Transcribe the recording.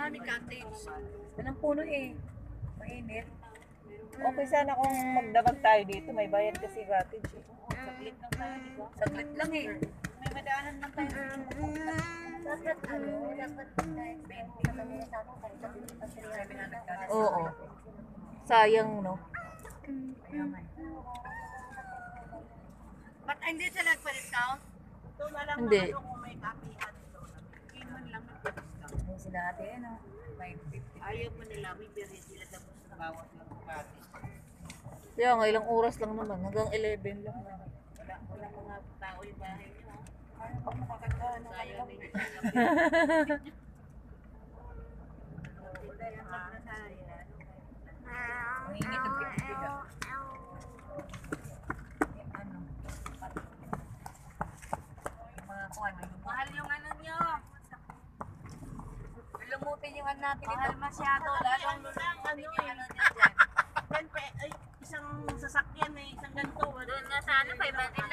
aming cottage. Walang puno eh. Mainit. Okay sana kung magdamag tayo dito, may bayad kasi cottage eh. Saglit lang tayo, di ba? Saglit lang eh. May madaanan lang tayo. Dapat kahit 20 na kami sa akin, kahit sabi nito 300. Oo. Sayang, no? Ba't hindi sila nagpa-discount? Ito na lang Hindi. ano kung may kapihan ito. Kiman lang nagpa-discount. Ayun sila ate, ano, may 50. Ayaw mo nila, may biri sila tapos sa bawat ng bukati. Kaya nga, ilang oras lang naman. Hanggang 11 lang. Wala ko nga tao yung bahay niyo. Ano pag makakanda? Sayang din yung Ang init ng pipila. Ano? Yung mga kuhan, may lumot. Mahal yung ano nyo. May lumutin yung ano natin Mahal ito. masyado. Lalong ano yung ano nyo dyan. Ay, isang sasakyan eh, isang ganito. Doon nga sa ano, 500